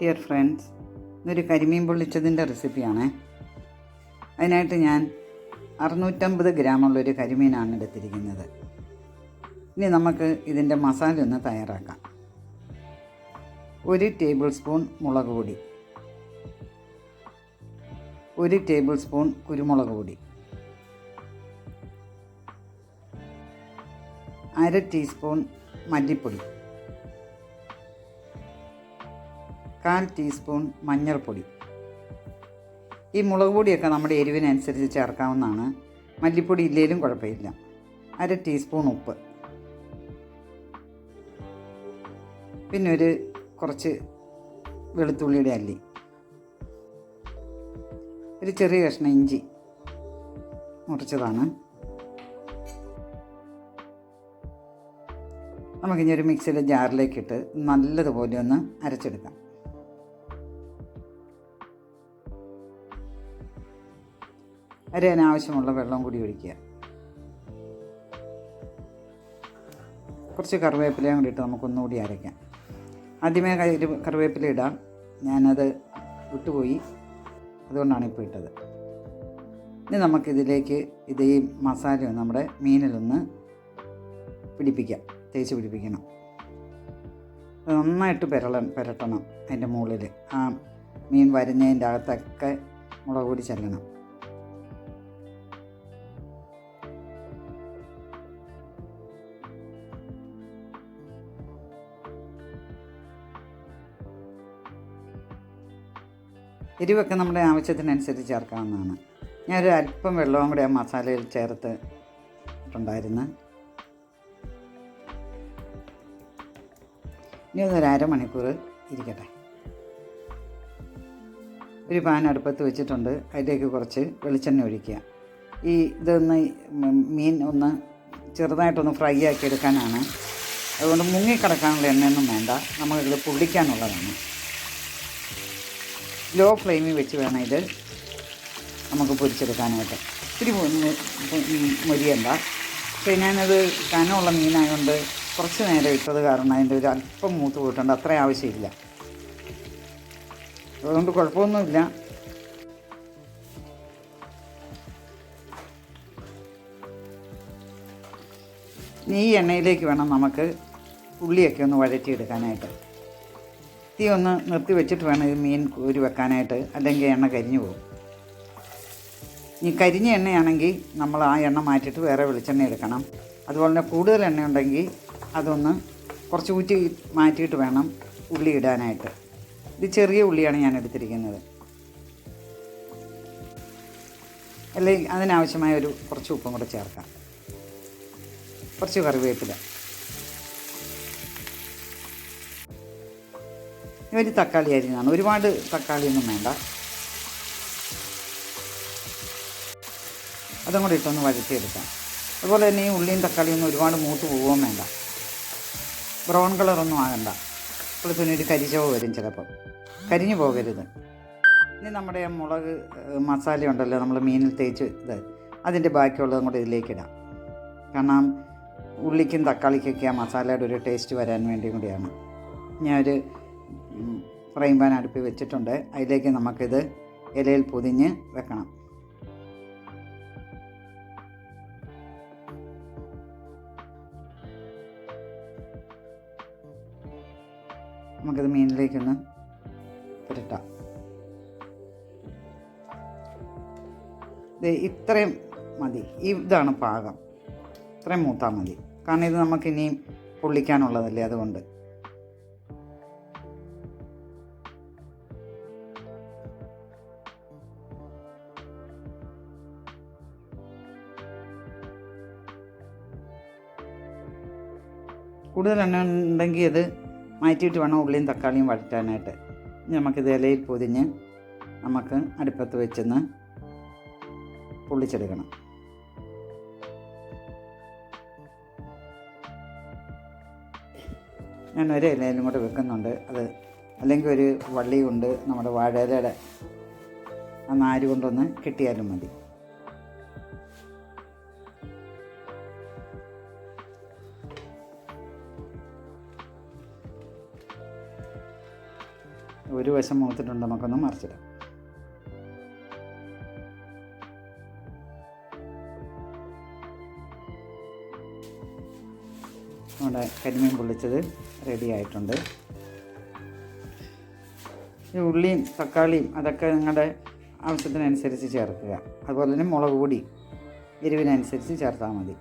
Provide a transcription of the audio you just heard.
Dear friends, ഇതൊരു കരിമീൻ പൊള്ളിച്ചതിൻ്റെ റെസിപ്പിയാണ്. അതിനായിട്ട് ഞാൻ 650 ഗ്രാമുള്ളൊരു കരിമീനാണ് എടുത്തിരിക്കുന്നത്. ഇനി നമുക്ക് ഇതിൻ്റെ മസാല ഒന്ന് തയ്യാറാക്കാം. 1 ടേബിൾ സ്പൂൺ മുളക് പൊടി, 1 ടേബിൾ സ്പൂൺ കുരുമുളക് പൊടി, 1/2 ടീസ്പൂൺ മല്ലിപ്പൊടി, 1/4 ടീസ്പൂൺ മഞ്ഞൾപ്പൊടി. ഈ മുളക് പൊടിയൊക്കെ നമ്മുടെ എരിവിനനുസരിച്ച് ചേർക്കാവുന്നതാണ്. മല്ലിപ്പൊടി ഇല്ലെങ്കിലും കുഴപ്പമില്ല. 1/2 ടീസ്പൂൺ ഉപ്പ്, പിന്നെ കുറച്ച് വെളുത്തുള്ളിയുടെ അല്ലി, ഒരു ചെറിയ കഷ്ണം ഇഞ്ചി മുറിച്ചതാണ്. നമുക്കിനി ഒരു മിക്സിയുടെ ജാറിലേക്കിട്ട് നല്ലതുപോലെ ഒന്ന് അരച്ചെടുക്കാം. അരയാനാവശ്യമുള്ള വെള്ളം കൂടി ഒഴിക്കുക. കുറച്ച് കറിവേപ്പിലയും കൂടി ഇട്ട് നമുക്കൊന്നുകൂടി അരയ്ക്കാം. ആദ്യമേ കറിവേപ്പില ഇടാം, ഞാനത് വിട്ടുപോയി, അതുകൊണ്ടാണ് ഇപ്പോൾ ഇട്ടത്. ഇനി നമുക്കിതിലേക്ക് ഈ മസാല നമ്മുടെ മീനിലൊന്ന് പിടിപ്പിക്കാം, തേച്ച് പിടിപ്പിക്കണം. നന്നായിട്ട് പുരട്ടണം. അതിൻ്റെ മുകളിൽ ആ മീൻ വരഞ്ഞതിൻ്റെ അകത്തൊക്കെ മുളക് പൊടി ചെല്ലണം. എരിവൊക്കെ നമ്മുടെ ആവശ്യത്തിനനുസരിച്ച് ചേർക്കാവുന്നതാണ്. ഞാനൊരു അല്പം വെള്ളവും കൂടി ആ മസാലയിൽ ചേർത്തിട്ടുണ്ടായിരുന്നു. ഇനി അതൊരു അരമണിക്കൂർ ഇരിക്കട്ടെ. ഒരു പാൻ അടുപ്പത്ത് വെച്ചിട്ടുണ്ട്, അതിലേക്ക് കുറച്ച് വെളിച്ചെണ്ണ ഒഴിക്കുക. ഇതൊന്ന് മീൻ ഒന്ന് ചെറുതായിട്ടൊന്ന് ഫ്രൈ ആക്കി എടുക്കാനാണ്. അതുകൊണ്ട് മുങ്ങിക്കിടക്കാനുള്ള എണ്ണയൊന്നും വേണ്ട, നമുക്കിത് പൊള്ളിക്കാനുള്ളതാണ്. ലോ ഫ്ലെയിമിൽ വെച്ച് വേണം ഇത് നമുക്ക് പൊരിച്ചെടുക്കാനായിട്ട്. ഇത്തിരി മൊരിയണ്ട. പക്ഷേ ഞാനത് കനമുള്ള മീനായതുകൊണ്ട് കുറച്ച് നേരം ഇട്ടത് കാരണം അതിൻ്റെ ഒരു അല്പം മൂത്ത് പോയിട്ടുണ്ട്. അത്ര ആവശ്യമില്ല, അതുകൊണ്ട് കുഴപ്പമൊന്നുമില്ല. ഈ എണ്ണയിലേക്ക് വേണം നമുക്ക് ഉള്ളിയൊക്കെ ഒന്ന് വഴറ്റിയെടുക്കാനായിട്ട്. തീ ഒന്ന് നിർത്തി വെച്ചിട്ട് വേണം ഇത് മീൻ കോരി വെക്കാനായിട്ട്, അല്ലെങ്കിൽ എണ്ണ കരിഞ്ഞു പോകും. ഈ കരിഞ്ഞ എണ്ണയാണെങ്കിൽ നമ്മൾ ആ എണ്ണ മാറ്റിയിട്ട് വേറെ വെളിച്ചെണ്ണ എടുക്കണം. അതുപോലെ തന്നെ കൂടുതൽ എണ്ണ ഉണ്ടെങ്കിൽ അതൊന്ന് കുറച്ച് ഊറ്റി മാറ്റിയിട്ട് വേണം ഉള്ളി ഇടാനായിട്ട്. ഇത് ചെറിയ ഉള്ളിയാണ് ഞാൻ എടുത്തിരിക്കുന്നത്. അല്ലെങ്കിൽ അതിനാവശ്യമായ കുറച്ച് ഉപ്പും കൂടെ ചേർക്കാം. കുറച്ച് കറിവേപ്പില, ഒരു തക്കാളി അരിഞ്ഞാണ്. ഒരുപാട് തക്കാളിയൊന്നും വേണ്ട. അതും കൂടി ഇട്ടൊന്ന് വഴറ്റിയെടുക്കാം. അതുപോലെ തന്നെ ഈ ഉള്ളിയും തക്കാളിയൊന്നും ഒരുപാട് മൂത്ത് പോവുകയും വേണ്ട, ബ്രൗൺ കളറൊന്നും ആകണ്ട. അപ്പോൾ ഒരു കരിച്ചവ് വരും, ചിലപ്പോൾ കരിഞ്ഞു പോകരുത്. ഇനി നമ്മുടെ മുളക് മസാല ഉണ്ടല്ലോ നമ്മൾ മീനിൽ തേച്ച് അതിൻ്റെ ബാക്കിയുള്ളതും കൂടി ഇതിലേക്കിടാം. കാരണം ഉള്ളിക്കും തക്കാളിക്കൊക്കെ ആ മസാലയുടെ ഒരു ടേസ്റ്റ് വരാൻ വേണ്ടിയും കൂടിയാണ്. ഞാനൊരു ഫ്രൈ പാൻ അടുപ്പിൽ വെച്ചിട്ടുണ്ട്, അതിലേക്ക് നമുക്കിത് ഇലയിൽ പൊതിഞ്ഞ് വെക്കണം. നമുക്കിത് മീനിലേക്കൊന്ന് പുരട്ടാം. ഇത്രയും മതി, ഇതാണ് പാകം. ഇത്രയും മൂത്താൽ മതി, കാരണം ഇത് നമുക്കിനിയും പൊള്ളിക്കാനുള്ളതല്ലേ, അതുകൊണ്ട്. കൂടുതൽ എണ്ണ ഉണ്ടെങ്കിൽ അത് മാറ്റിയിട്ട് വേണം ഉള്ളിയും തക്കാളിയും വഴറ്റാനായിട്ട്. നമുക്കിത് ഇലയിൽ പൊതിഞ്ഞ് നമുക്ക് അടുപ്പത്ത് വെച്ചൊന്ന് പൊള്ളിച്ചെടുക്കണം. ഞാൻ ഒരു ഇലയിലും കൂടെ വെക്കുന്നുണ്ട്. അത് അല്ലെങ്കിൽ ഒരു വള്ളി കൊണ്ട് നമ്മുടെ വാഴയിലയുടെ ആ നാര് കൊണ്ടൊന്ന് കെട്ടിയാലും മതി. ഒരു വശം മൂത്തിട്ടുണ്ട്, നമുക്കൊന്ന് മറിച്ചിടാം. നമ്മുടെ കരിമീൻ പൊള്ളിച്ചത് റെഡി ആയിട്ടുണ്ട്. ഈ ഉള്ളിയും തക്കാളിയും അതൊക്കെ നിങ്ങളുടെ ആവശ്യത്തിനനുസരിച്ച് ചേർക്കുക. അതുപോലെ തന്നെ മുളക് പൊടി എരിവിനനുസരിച്ച് ചേർത്താൽ മതി.